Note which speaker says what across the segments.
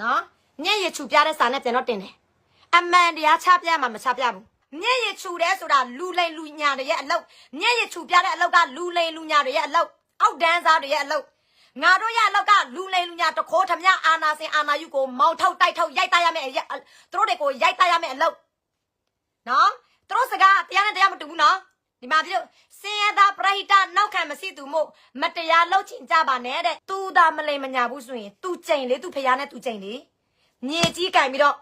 Speaker 1: နော်ညက်ရချူပြတဲ့စာနဲ့ပြန်တော့တင်တယ်အမှန်တရားချပြမှာမချပြဘူးညက်ရချူတဲ့ဆိုတာလူလိန်လူညာတွေရဲ့အလုပ်ညက်ရချူပြတဲ့အလုပ်ကလူလိန်လူညာတွေရဲ့အလုပ်အောက်တန်းစားတွေရဲ့အလုပ်ငါတို့ရဲ့အလုပ်ကလူလိန်လူညာတခိုးထမြအာနာစင်အာနာယုကိုမောင်ထုတ်တိုက်ထုတ်ရိုက်သားရမယ်သူတို့တွေကိုရိုက်သားရမယ်အလုပ်နော်သူတို့စကားတရားနဲ့တရားမတူဘူးနော်ဒီမှာပြလို့စင်ရတာပရိဟိတနောက်ခံမရှိသူမို့မတရားလုပ်ချင်ကြပါနဲ့တဲ့သူသာမလိမ်မညာဘူးဆိုရင်သူကြိမ်လေသူဖျားနဲ့သူကြိမ်လေမြေကြီးကင်ပြီးတော့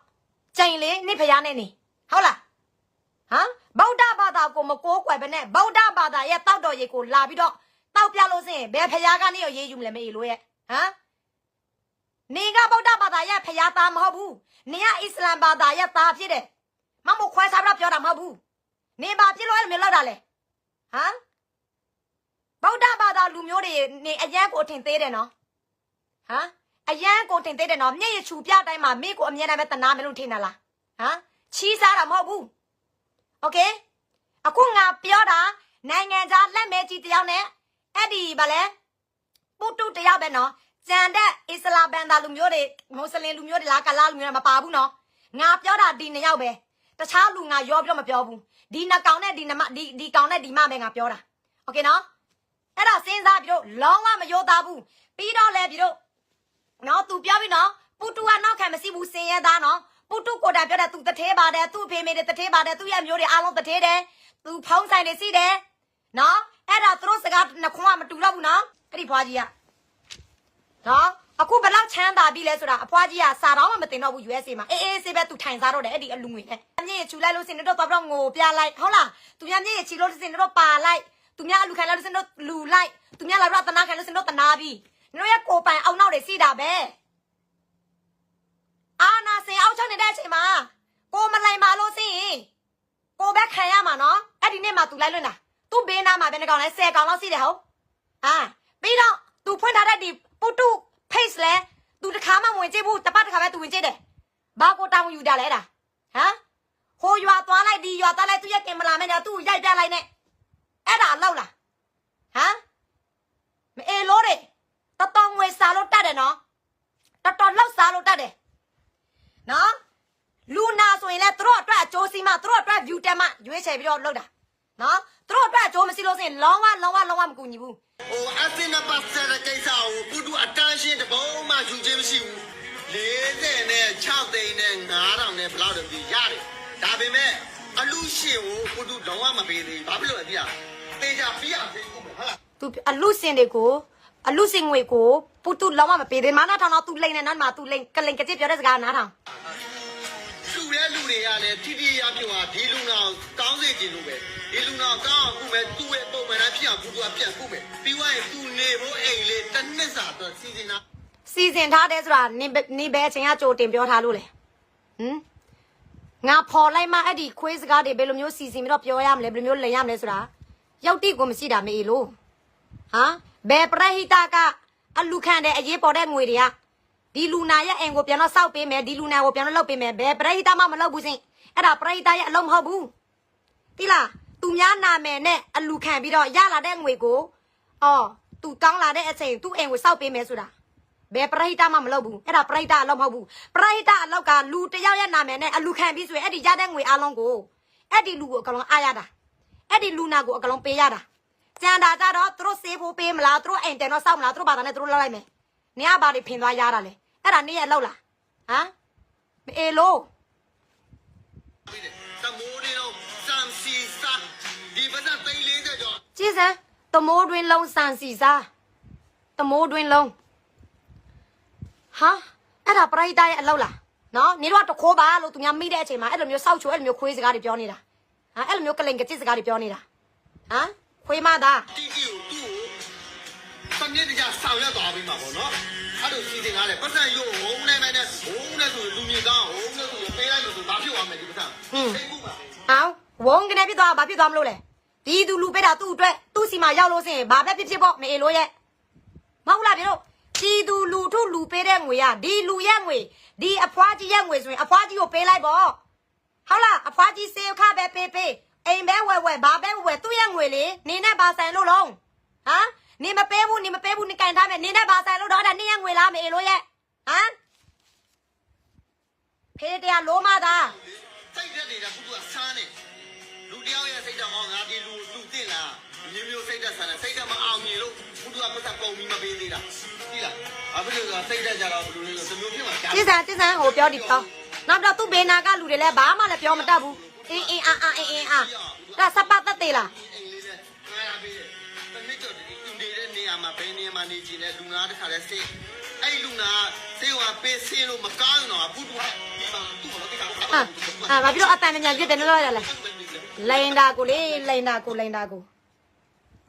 Speaker 1: ကြိမ်လေနိဖျားနဲ့နေဟုတ်လားဟမ်ဗုဒ္ဓဘာသာကိုမကိုးကွယ်ပဲနဲ့ဗုဒ္ဓဘာသာရဲ့တောက်တော်ရေကိုလာပြီးတော့တောက်ပြလို့စင်ဘယ်ဖျားကနေရောရေးယူမလဲမေးလို့ရဲ့နေကဗုဒ္ဓဘာသာရဲ့ဖျားသားမဟုတ်ဘူးနေကအစ္စလမ်ဘာသာရဲ့သားဖြစ်တယ်မမခွဲစားပြီးတော့ပြောတာမဟုတ်ဘူးနေပါပြလို့အဲ့လိုမျိုးလောက်တာလေဗုဒ္ဓဘာသာလူမျိုးတွေနေအရန်ကိုအထင်သေးတယ်နော်အရန်ကိုတင်သေးတယ်နော်မျက်ရည်ချူပြတိုင်းမှာမိကိုအမြဲတမ်းပဲတနာမယ်လို့ထင်တာလားချီးစားတာမဟုတ်ဘူးโอเคအခုငါပြောတာနိုင်ငံခြားလက်မဲကြီးတယောက်နဲ့အဲ့ဒီဗာလဲပုတုတယောက်ပဲနော်ကျန်တဲ့အစ္စလာမ်ဘန်ဒါလူမျိုးတွေမွတ်စလင်လူမျိုးတွေလားကလာလူမျိုးတွေမပါဘူးနော်ငါပြောတာဒီနှစ်ယောက်ပဲတခြားလူငါရောပြီးတော့မပြောဘူးဒီနှစ်ကောင်နဲ့ဒီကောင်နဲ့ဒီမပဲငါပြောတာโอเคနော်အဲ့ဒါစဉ်းစားပြီးတော့လုံးဝမရိုးသားဘူးပြီးတော့လဲပြီးတော့နော်သူပြောပြီနော်ပုတုကနောက်ခံမရှိဘူးစင်ရဲသားနော်ပုတုကိုတိုင်ပြောတယ်သူတထဲပါတယ်သူ့ဖေမေတွေတထဲပါတယ်သူ့ရဲ့မျိုးတွေအားလုံးတထဲတယ်သူဖုံးဆိုင်နေစီတယ်နော်အဲ့ဒါသူတို့စကားနှခွန်းကမတူတော့ဘူးနော်အဲ့ဒီဖွားကြီးကနော်အခုဘယ်လောက်ချမ်းသာပြီလဲဆိုတာအဖွားကြီးကစာတော့မှမတင်တော့ဘူး USA မှာအေးဆေးပဲသူထိုင်စားတော့တယ်အဲ့ဒီအလူငွေနဲ့အမြင့်ချူလိုက်လို့စင်တော့တော့ငိုပြလိုက်ဟုတ်လားသူများမြင့်ချီလို့စင်တော့ပါလိုက်သူများအလူခံလိုက်လို့စင်တော့လူလိုက်သူများလာတော့တနာခံလို့စင်တော့တနာပြီတို့ရဲ့ကိုပိုင်အောင်နောက်တွေစီတာပဲအာနာစင်အောက်ချောင်းနေတဲ့အချိန်မှာကိုမလိုက်ပါလို့စင်ကိုပဲခံရမှာနော်အဲ့ဒီနေ့မှသူလိုက်လွန်းတာသူ့ဘေးနားမှာပဲနေကောင်လဲ10ကောင်လောက်စီတယ်ဟုတ်ပြီးတော့သူဖွင့်ထားတဲ့ဒီပုတု face လဲသူတခါမှဝင်ကြည့်ဘူးတပတ်တခါပဲသူဝင်ကြည့်တယ်ဘာကိုတောင်းယူတာလဲဒါဟိုရွာသွားလိုက်ဒီရွာသွားလိုက်သူရဲ့ကင်မရာမဲသူ့ရိုက်ပြလိုက်နဲ့အဲ့ဒါလောက်လားမအေလို့တဲ့တော်ငွေစားလို့တတ်တယ်နော်တော်လောက်စားလို့တတ်တယ်နော်လူနာဆိုရင်လည်းသူတို့အတွက်အကျိုးစီးမှသူတို့အတွက် view တက်မှရွေးချယ်ပြီးတော့လုပ်တာနော်သူတို့အတွက်အကျိုးမရှိလို့ဆိုရင်လုံးဝမကူညီဘူး
Speaker 2: အစင်နပါစတဲ့ကိစ္စကိုပုတူအတန်းရှင်းတဘုံမှယူခြင်းမရှိဘူး40နဲ့6သိန်းနဲ့9000နဲ့ဘယ်လောက်တော့ပြီးရတယ်ဒါပေမဲ့အလူရှင်ကိုပုတူလုံးဝမပေးသေးဘူးဘာဖြစ်လို့လဲပြတေချာပြရသေးဘူးဟုတ်လား
Speaker 1: သူအလူစင်တွေကိုအလူစင်ငွေကိုပုတုလုံးဝမပေးသေးမနာထောင်တော့သူလိမ့်နေနော်မှာသူလိမ့်ကလိန်ကကြစ်ပြောတဲ့စကားနားထောင်
Speaker 2: လူတွေကလည်းထိထိရပြုံဟာဒီလူနာကောင်းစေခြင်းလို့ပဲဒီလူနာကောင်းအောင်ကုမယ်သူ့ရဲ့ပုံမှန်တိုင်းဖြစ်အောင်ပုတူကပြန်ကုမယ်ပြီးသွားရင်သူနေဖို့အိမ်လေးတစ်နှစ်စာတော့စီစဉ်
Speaker 1: ထားတယ်ဆိုတာနေဘဲအချိန်ကကြိုတင်ပြောထားလို့လေငါဖော်လိုက်မှအဲ့ဒီခွေးစကားတွေဘယ်လိုမျိုးစီစဉ်ပြီးတော့ပြောရမလဲဘယ်လိုမျိုးလိန်ရမလဲဆိုတာရောက်တိကိုမရှိတာမေးလို့ဘယ်ပရဟိတကအလူခံတဲ့အရေးပေါ်တဲ့ငွေတွေကဒီလူနာရဲ့အိမ်ကိုပြန်တော့စောက်ပေးမယ်ဒီလူနာကိုပြန်တော့လုပ်ပေးမယ်ဘယ်ပရဟိတမှမလုပ်ဘူးစင်အဲ့ဒါပရဟိတရဲ့အလုံးမဟုတ်ဘူးတိလားသူများနာမည်နဲ့အလူခံပြီးတော့ရလာတဲ့ငွေကိုသူကောင်းလာတဲ့အချိန်သူ့အိမ်ကိုစောက်ပေးမယ်ဆိုတာဘယ်ပရဟိတမှမလုပ်ဘူးအဲ့ဒါပရဟိတအလုံးမဟုတ်ဘူးပရဟိတအလောက်ကလူတယောက်ရဲ့နာမည်နဲ့အလူခံပြီးဆိုရင်အဲ့ဒီရတဲ့ငွေအလုံးကိုအဲ့ဒီလူကိုအကလုံးအားရတာအဲ့ဒီလူနာကိုအကလုံးပေးရတာကျန်တာကြတော့သူတို့စေးဖို့ပေးမလားသူတို့အိမ်တယ်တော့စောက်မလားသူတို့ဘာသာနဲ့သူတို့လောက်လိုက်မယ်နေရဘာတွေဖင်သွားရတာလဲအဲ့ဒါနေရလောက်လားမအေလို့
Speaker 2: တမိုးတွေတော့စံစီစာဒီပတ်သက်သိ40ကျော်
Speaker 1: ကြည့်စမ်းတမိုးတွင်လုံးစံစီစာတမိုးတွင်လုံးအဲ့ဒါပရိသတ်ရဲ့အလောက်လားနော်နေတော့တခိုးပါလို့သူများမိတဲ့အချိန်မှာအဲ့လိုမျိုးစောက်ချိုအဲ့လိုမျိုးခွေးစကားတွေပြောနေတာအဲ့လိုမျိုးကလိန်ကကြစ်စကားတွေပြောနေတာခွေးမသား
Speaker 2: တီတီကိုသူ့ကိုစနစ်တကျဆောင်ရွက်သွားပြီးမှာပေါ့နော်အဲ့လိုစီစဉ်ကားလေပတ်စံရုံဟုံးနေမယ်နဲ့ဟုံးနေဆိုလူမြင်ကောင်းဟုံးနေဆိုပေးလိုက်လို့ဆိုဘာဖြစ်သွားမလဲဒီပတ်စံသိမှုပါ
Speaker 1: ဝုန်းကနေဖြစ်သွားဘာဖြစ်သွားမလို့လဲဒီသူလူပေးတာသူ့အတွက်သူ့စီမှာရောက်လို့စင်ဘာပဲဖြစ်ပေါ့မအေလို့ရဲ့မဟုတ်လားပြေတို့ဒီသူလူထုလူပေးတဲ့ငွေကဒီလူရဲ့ငွေဒီအဖွားကြီးရဲ့ငွေဆိုရင်အဖွားကြီးကိုပေးလိုက်ပေါ့ဟုတ်လားအဖွားကြီးစေခပဲပေးအိမ်ပဲဝယ်ဘာပဲဝယ်သူ့ရဲ့ငွေလေနေနဲ့ဘာဆိုင်လို့လုံးနေမပေးဘူးနေကန်ထားမယ်နေနဲ့ဘာဆိုင်လို့တော့ဒါနေရဲ့ငွေလားမအေလို့ရဲ့ ဖေးတရားလိုမသာ
Speaker 2: စိတ်တက်နေတာပုတူကဆန်းနေလူတယောက်ရဲ့စိတ်တော့ငါဒီလူတင်လားမျိုးစိတ်တက်ဆန်းတယ်စိတ်တက်မအောင်မြင်လို့ပုတူကပတ်သက်ပုံပြီးမပေးသေးတာကြည့်လားအခုလိုကစိတ်တက်ကြတော့ဘလူလေးဆိုမျိုးဖြစ်မှာကြား
Speaker 1: ကျစံဟိုပြောဒီတော့နောက်တော့သူ့ဘေးနာကလူတွေလည်းဘာမှလည်းပြောမတတ်ဘူးအင်းဒါစပတ်သက်သေးလား
Speaker 2: အိမ်လေးနဲ့ငါရပေးတယ်တနည်းတော့သူနေတဲ့နေရာမှာဘယ်နေရာမှာနေကြည့်လဲလူနာတခါလဲစိတ်အဲ့လူနာစေဝါပေးစင်းလို့မကောင်းတော့ပုတူကဒီမှာသူ့ဘောတော့ကိစ္စ
Speaker 1: ဘာဖြစ်လို့အတန်မြန်ပြစ်တယ်နော်ရလဲလိန်တာကိုလေလိန်တာကို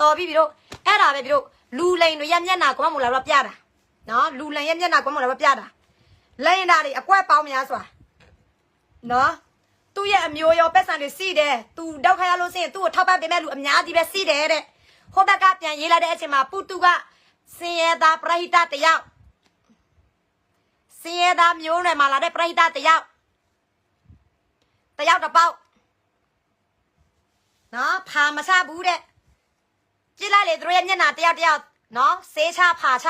Speaker 1: တော်ပြီတို့အဲ့ဒါပဲပြီတို့လူလိန်တွေရဲ့မျက်နှာကိုမှမလာတော့ပြတာနော်လူလိန်ရဲ့မျက်နှာကိုမှမလာတော့ပြတာလိန်တာတွေအကွက်ပေါင်းများစွာနော်သူ့ရဲ့အမျိုးရောပတ်စံတွေစီးတယ်သူတောက်ခါရလို့စရင်သူ့ကိုထောက်ပံ့ပေးမဲ့လူအများကြီးပဲစီးတယ်တဲ့ဟိုဘက်ကပြန်ရေးလိုက်တဲ့အချိန်မှာပုတူကစင်ရသားပရိဟိတတယောက်စင်ရသားမျိုးနွယ်မှာလာတဲ့ပရိဟိတတယောက်တစ်ပေါက်နော်ဖာမချဘူးတဲ့ကြည့်လိုက်လေတို့ရဲ့မျက်နှာတယောက်နော်ဆေးချဖာချ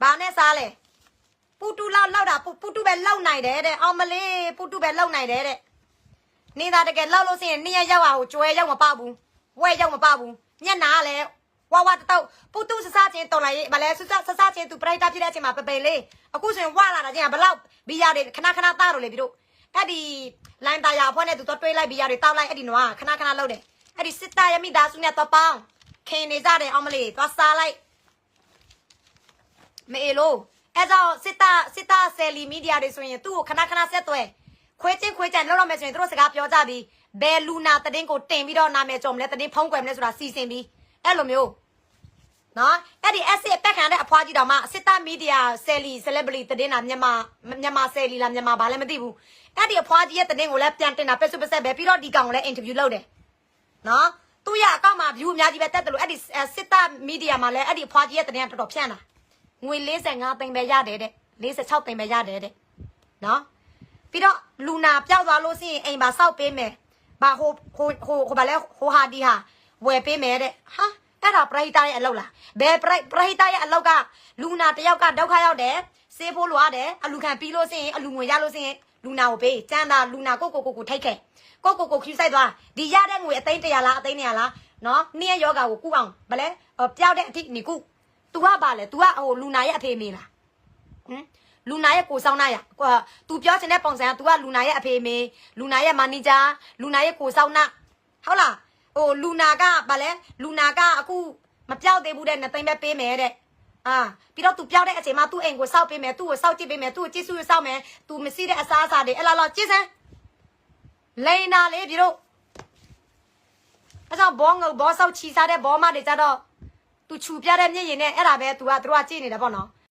Speaker 1: ဘာနဲ့စားလဲပူတူလောက်တာပူတူပဲလောက်နိုင်တယ်တဲ့အောင်မလေးပူတူပဲလောက်နိုင်တယ်တဲ့နေတာတကယ်လောက်လို့စရင်နေ့ရက်ရောက်အောင်ကျွဲရောက်မပဘူးဝဲရောက်မပဘူးမျက်နှာကလည်းဝါတော့ပူတူဆဆချင်းတော်လိုက်ဗလဲဆဆချင်းသူပရိုက်တာဖြစ်တဲ့အချိန်မှာပပေလေးအခုဆိုရင်ဝါလာတာချင်းဘလောက်ဘီယာတွေခဏသားတော့လေပြီးတော့အဲ့ဒီလိုင်းတာယာဖွဲ့နဲ့သူတော့တွေးလိုက်ဘီယာတွေတောက်လိုက်အဲ့ဒီနွားခဏလောက်တယ်အဲ့ဒီစစ်သားရမိသားစုနဲ့တော့ပေါင်းခင်နေကြတယ်အောင်မလေးသွားစားလိုက်မေလို့အဲ့ကြောင့်စစ်သားဆယ်လီမီဒီယာတွေဆိုရင်သူ့ကိုခဏဆက်သွဲခွေးကြံလောက်တော့မယ်ဆိုရင်တို့စကားပြောကြပြီးဘယ်လူနာတည်င်းကိုတင်ပြီးတော့နာမည်ကြော်မလဲတည်င်းဖုံးကွယ်မလဲဆိုတာစီစဉ်ပြီးအဲ့လိုမျိုးနော်အဲ့ဒီ asset ပက်ခံတဲ့အဖွားကြီးတော်မှစစ်သားမီဒီယာဆယ်လီ celebrity တည်င်းတာမြန်မာဆယ်လီလားမြန်မာဘာလဲမသိဘူးအဲ့ဒီအဖွားကြီးရဲ့တည်င်းကိုလည်းပြန်တင်တာပက်စုပဆက်ပဲပြီးတော့ဒီကောင်ကိုလည်း interview လုပ်တယ်နော်သူ့ရအကောင့်မှာ view အများကြီးပဲတက်တယ်လို့အဲ့ဒီစစ်သားမီဒီယာမှာလည်းအဲ့ဒီအဖွားကြီးရဲ့တည်င်းတော်တော်ဖြန့်တာငွေ45သိန်းပဲရတယ်တဲ့46သိန်းပဲရတယ်တဲ့နော်ပြီးတော့လူနာပျောက်သွားလို့ရှိရင်အိမ်ပါစောက်ပေးမယ်ဘာဟိုဘာလဲဟိုဟာဒီဟာဝယ်ပေးမယ်တဲ့ဟာအဲ့ဒါပရိဟိတရဲ့အလုပ်လားဘယ်ပရိဟိတရဲ့အလုပ်ကလူနာတယောက်ကဒုက္ခရောက်တယ်စေးဖို့လိုရတယ်အလူခံပြီးလို့ရှိရင်အလူငွေရလို့ရှိရင်လူနာကိုပေးကျန်တာလူနာကိုထိုက်ခဲ့ကိုခူးဆိုင်သွားဒီရတဲ့ငွေအသိန်း100လားအသိန်း200လားနော်နေ့ရက်ယောဂါကိုကုအောင်ဗလဲပျောက်တဲ့အထိနေကုतू ကပါလေ तू ကဟိုလူနာရဲ့အဖေမေလားလူနာရဲ့ကိုစောင်းနာရतू ပြောချင်တဲ့ပုံစံက तू ကလူနာရဲ့အဖေမေလူနာရဲ့မန်နေဂျာလူနာရဲ့ကိုစောင်းနာဟုတ်လားဟိုလူနာကဗာလဲလူနာကအခုမပြောက်သေးဘူးတဲ့2သိန်းပဲပေးမယ်တဲ့ပြီးတော့ तू ပြောက်တဲ့အချိန်မှာ तू အိမ်ကိုစောက်ပေးမယ် तू ကိုစောက်ကြည့်ပေးမယ် तू ကိုကြည့်စုရစောက်မယ် तू မရှိတဲ့အစားအစာတွေအဲ့လောက်ကြည့်စမ်းလိန်နာလေးပြီးတော့အဲ့ကြောင့်ဘောစောက်ချီစားတဲ့ဘောမတွေကြတော့ तू ခြူပြတဲ့မျက်ရည်နဲ့အဲ့ဒါပဲ तू ကတို့ကကြည့်နေတာပေါ့နော်